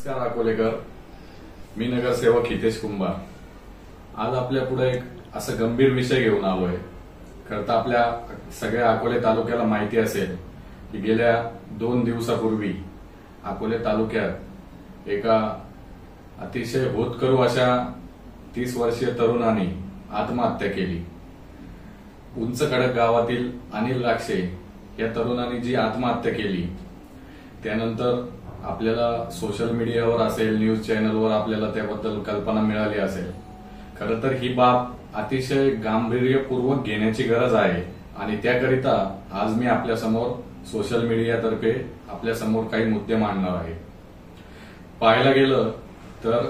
नमस्कार अकोलेकर, मी नगरसेवक हितेश कुंभार। आज आपल्या पुढे एक असं गंभीर विषय घेऊन आलोय। खरं तर आपल्या सगळ्या अकोले तालुक्याला माहिती असेल की गेल्या 2 दिवसापूर्वी अकोले तालुक्यात एका अतिशय होतकरू अशा 30 वर्षीय तरुणाने आत्महत्या केली। उंच खडक गावातील अनिल राक्षे या तरुणाने जी आत्महत्या केली त्यानंतर आपल्याला सोशल मीडियावर असेल, न्यूज चॅनलवर आपल्याला त्याबद्दल कल्पना मिळाली असेल। खरं तर ही बाब अतिशय गांभीर्यपूर्वक घेण्याची गरज आहे आणि त्याकरिता आज मी आपल्या समोर सोशल मीडियातर्फे आपल्या समोर काही मुद्दे मांडणार आहे। पाहायला गेलं तर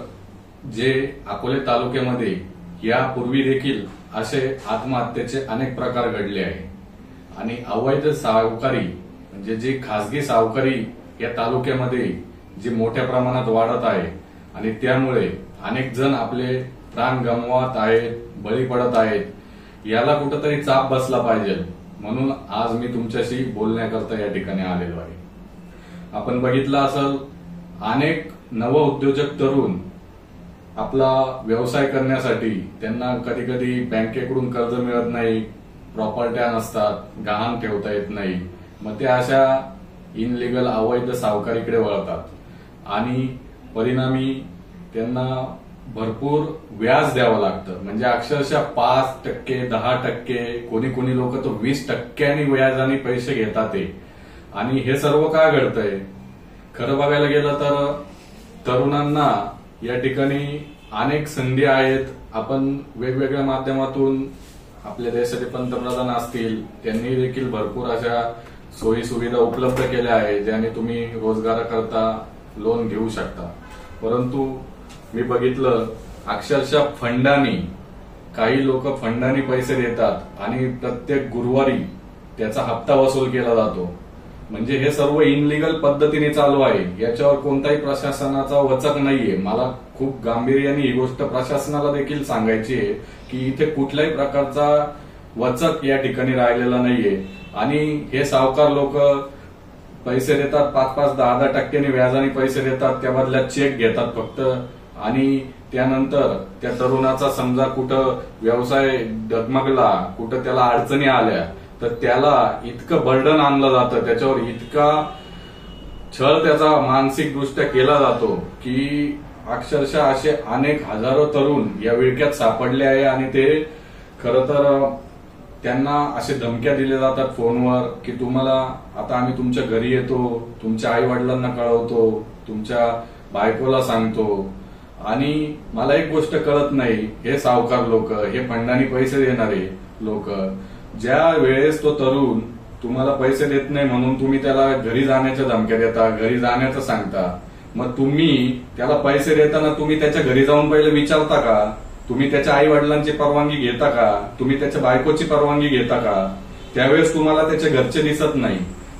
जे अकोले तालुक्यामध्ये यापूर्वी देखील असे आत्महत्येचे अनेक प्रकार घडले आहे आणि अवैध सावकारी म्हणजे जी खासगी सावकारी या तालुक्यामध्ये जी मोठ्या प्रमाणात वाढत आहे आणि त्यामुळे अनेक जण आपले प्राण गमवत आहेत, बळी पडत आहेत। याला कुठेतरी चाप बसला पाहिजे म्हणून आज मी तुमच्याशी बोलण्याकरता या ठिकाणी आलेलो आहे। आपण बघितलं असेल अनेक नवउद्योजक तरुण आपला व्यवसाय करण्यासाठी त्यांना कधी कधी बँकेकडून कर्ज मिळत नाही, प्रॉपर्ट्या नसतात, गहाण ठेवता येत नाही, मग ते अशा इनलिगल अवैध सावकारीकडे वळतात आणि परिणामी त्यांना भरपूर व्याज द्यावं लागतं। म्हणजे अक्षरशः 5%, 10%, कोणी लोक तर 20% व्याजाने पैसे घेतात आणि हे सर्व का घडतंय? खरं बघायला गेलं तर तरुणांना या ठिकाणी अनेक संधी आहेत। आपण वेगवेगळ्या माध्यमातून आपल्या देशाचे पंतप्रधान असतील त्यांनी देखील भरपूर अशा सोयी सुविधा उपलब्ध केल्या आहेत ज्याने तुम्ही रोजगाराकरता लोन घेऊ शकता। परंतु मी बघितलं अक्षरशः फंडानी काही लोक फंडानी पैसे देतात आणि प्रत्येक गुरुवारी त्याचा हप्ता वसूल केला जातो। म्हणजे हे सर्व इनलिगल पद्धतीने चालू आहे, याच्यावर कोणताही प्रशासनाचा वचक नाहीये। मला खूप गांभीर्याने ही गोष्ट प्रशासनाला देखील सांगायची आहे की इथे कुठल्याही प्रकारचा वचक या ठिकाणी राहिलेला नाहीये आणि हे सावकार लोक पैसे देतात, 5-5, 10-10% व्याजाने पैसे देतात, त्या बदल्यात चेक घेतात फक्त आणि त्यानंतर त्या तरुणाचा समजा कुठं व्यवसाय डगमगला, कुठं त्याला अडचणी आल्या तर त्याला इतकं बर्डन आणलं जातं, त्याच्यावर इतका छळ त्याचा मानसिक दृष्ट्या केला जातो की अक्षरशः असे अनेक हजारो तरुण या विळख्यात सापडले आहे आणि ते खरं तर त्यांना असे धमक्या दिल्या जातात फोनवर की तुम्हाला आता आम्ही तुमच्या घरी येतो, तुमच्या आई वडिलांना कळवतो, तुमच्या बायकोला सांगतो। आणि मला एक गोष्ट कळत नाही, हे सावकार लोक, हे फंडानी पैसे देणारे लोक, ज्या वेळेस तो तरुण तुम्हाला पैसे देत नाही म्हणून तुम्ही त्याला घरी जाण्याच्या धमक्या देता, घरी जाण्याचं सांगता, मग तुम्ही त्याला पैसे देताना तुम्ही त्याच्या घरी जाऊन पहिले विचारता का? तुम्ही त्याच्या आई वडिलांची परवानगी घेता का? तुम्ही त्याच्या बायकोची परवानगी घेता का? त्यावेळेस तुम्हाला त्याचे घरचे दिसत नाही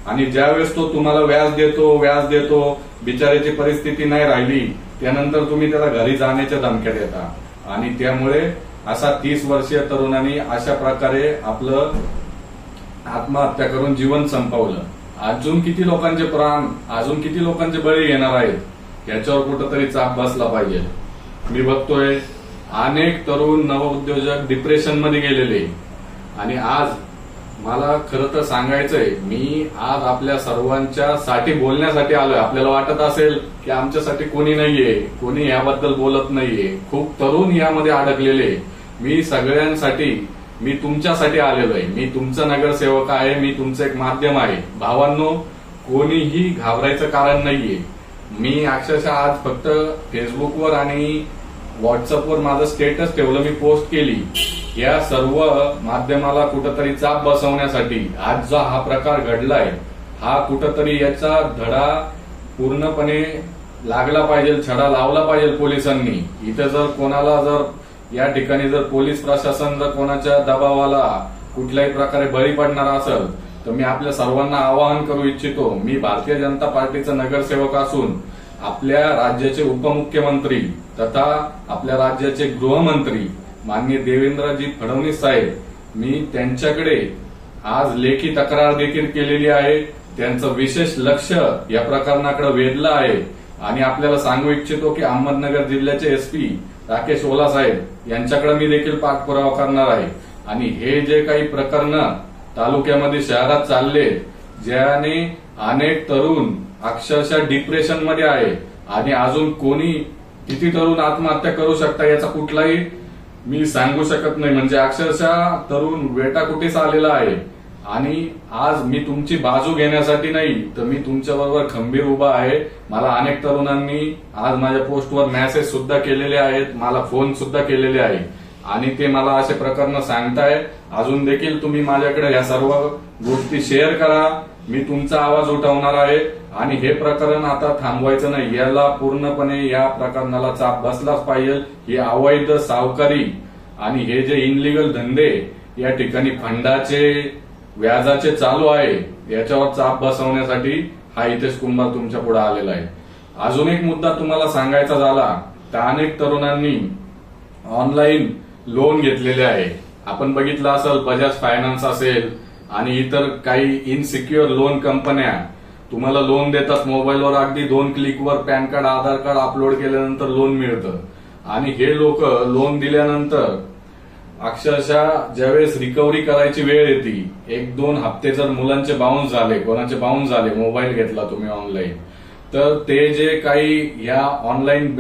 आणि ज्यावेळेस तो तुम्हाला व्याज देतो, बिचाऱ्याची परिस्थिती नाही राहिली, त्यानंतर तुम्ही त्याला घरी जाण्याच्या धमक्या देता आणि त्यामुळे असा 30 वर्षीय तरुणांनी अशा प्रकारे आपलं आत्महत्या करून जीवन संपवलं। अजून किती लोकांचे प्राण, अजून किती लोकांचे बळी घेणार आहेत याच्यावर कुठंतरी चाप बसला पाहिजे। मी बघतोय अनेक तरुण नवउद्योजक डिप्रेशन मध्ये गेलेले आणि आज मला खरं तर सांगायचंय, मी आज आपल्या सर्वांच्या साठी बोलण्यासाठी आलोय। आपल्याला वाटत असेल की आमच्यासाठी कोणी नाहीये, कोणी याबद्दल बोलत नाहीये, खूप तरुण यामध्ये अडकलेले। मी सगळ्यांसाठी, मी तुमच्यासाठी आलेलो आहे, मी तुमचा नगरसेवक आहे, मी तुमचं एक माध्यम आहे। भावांनो, कोणीही घाबरायचं कारण नाहीये। मी अक्षरशः आज फक्त फेसबुकवर आणि व्हॉट्सअपवर माझं स्टेटस ठेवलं, मी पोस्ट केली, या सर्व माध्यमाला कुठंतरी चाप बसवण्यासाठी आज जो हा प्रकार घडलाय हा कुठंतरी याचा धडा पूर्णपणे लागला पाहिजे, छडा लावला पाहिजे पोलिसांनी। इथे जर कोणाला जर या ठिकाणी जर पोलीस प्रशासन जर कोणाच्या दबावाला कुठल्याही प्रकारे बळी पडणार असेल तर मी आपल्या सर्वांना आवाहन करू इच्छितो। मी भारतीय जनता पार्टीचा नगरसेवक असून आपल्या राज्याचे उपमुख्यमंत्री तथा आपल्या राज्याचे गृहमंत्री माननीय देवेंद्रजी फडणवीस साहेब, मी त्यांच्याकडे आज लेखी तक्रार देखील केलेली आहे। त्यांचं विशेष लक्ष या प्रकरणाकडे वेधलं आहे आणि आपल्याला सांगू इच्छितो की अहमदनगर जिल्ह्याचे एसपी राकेश ओला साहेब यांच्याकडे मी देखील पाठपुरावा करणार आहे. आणि हे जे काही प्रकरण तालुक्यामध्ये शहरात चालले, ज्याने अनेक तरुण अक्षरशः डिप्रेशन मध्ये आहे आणि अजून कोणी किती तरुण आत्महत्या करू शकता याचा कुठलाही मी सांगू शकत नाही. म्हणजे अक्षरशः तरुण वेटाकुटीस आलेला आहे. आणि आज मी तुमची बाजू घेण्यासाठी नाही तर मी तुमच्याबरोबर खंबीर उभा आहे. मला अनेक तरुणांनी आज माझ्या पोस्टवर मेसेज सुद्धा केलेले आहेत, मला फोन सुद्धा केलेले आहे आणि ते मला असे प्रकरण सांगताय. अजून देखील तुम्ही माझ्याकडे या सर्व गोष्टी शेअर करा, मी तुमचा आवाज उठवणार आहे. आणि हे प्रकरण आता थांबवायचं नाही, याला पूर्णपणे या प्रकरणाला चाप बसलाच पाहिजे. ही अवैध सावकारी आणि हे जे इनलिगल धंदे या ठिकाणी फंडाचे व्याजाचे चालू आहे याच्यावर चाप बसवण्यासाठी हा हितेश कुंभार तुमच्या पुढे आलेला आहे. अजून एक मुद्दा तुम्हाला सांगायचा झाला तर अनेक तरुणांनी ऑनलाईन लोन घेतलेले आहे. आपण बघितलं असेल, बजाज फायनान्स असेल आणि इतर काही इनसिक्युअर लोन कंपन्या तुम्हाला लोन देतात मोबाईलवर. अगदी 2 क्लिकवर पॅन कार्ड, आधार कार्ड अपलोड केल्यानंतर लोन मिळतं. आणि हे लोक लोन दिल्यानंतर अक्षरशः ज्यावेळेस रिकव्हरी करायची वेळ येते, 1-2 हप्ते जर मुलांचे बाउन्स झाले, कोणाचे बाउन्स झाले, मोबाईल घेतला तुम्ही ऑनलाईन, तर ते जे काही या ऑनलाईन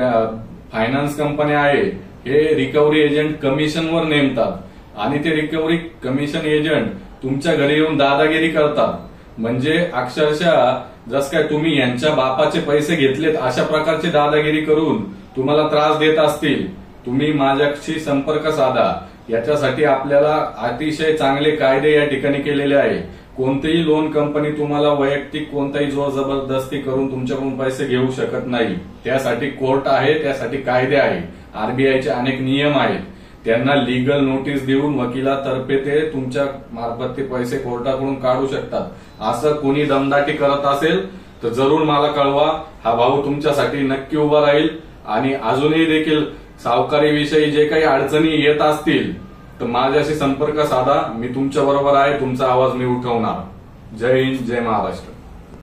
फायनान्स कंपन्या आहे हे रिकव्हरी एजंट कमिशनवर नेमतात आणि ते रिकव्हरी कमिशन एजंट तुमच्या घरी येऊन दादागिरी करतात. म्हणजे अक्षरशः जस काय तुम्ही यांच्या बापाचे पैसे घेतलेत अशा प्रकारची दादागिरी करून तुम्हाला त्रास देत असतील, तुम्ही माझ्याशी संपर्क साधा. याच्यासाठी आपल्याला अतिशय चांगले कायदे या ठिकाणी केलेले आहे. कोणतीही लोन कंपनी तुम्हाला वैयक्तिक कोणताही जोर जबरदस्ती करून तुमच्याकडून पैसे घेऊ शकत नाही. त्यासाठी कोर्ट आहे, त्यासाठी कायदे आहे, आरबीआयचे अनेक नियम आहेत. त्यांना लीगल नोटीस देऊन वकिलातर्फे ते तुमच्या मार्फत ते पैसे कोर्टाकडून काढू शकतात. असं कोणी दमदाटी करत असेल तर जरूर मला कळवा. हा भाऊ तुमच्यासाठी नक्की उभा राहील. आणि अजूनही देखील सावकारीविषयी जे काही अडचणी येत असतील तर माझ्याशी संपर्क साधा, मी तुमच्या बरोबर आहे, तुमचा आवाज मी उठवणार. जय हिंद, जय महाराष्ट्र.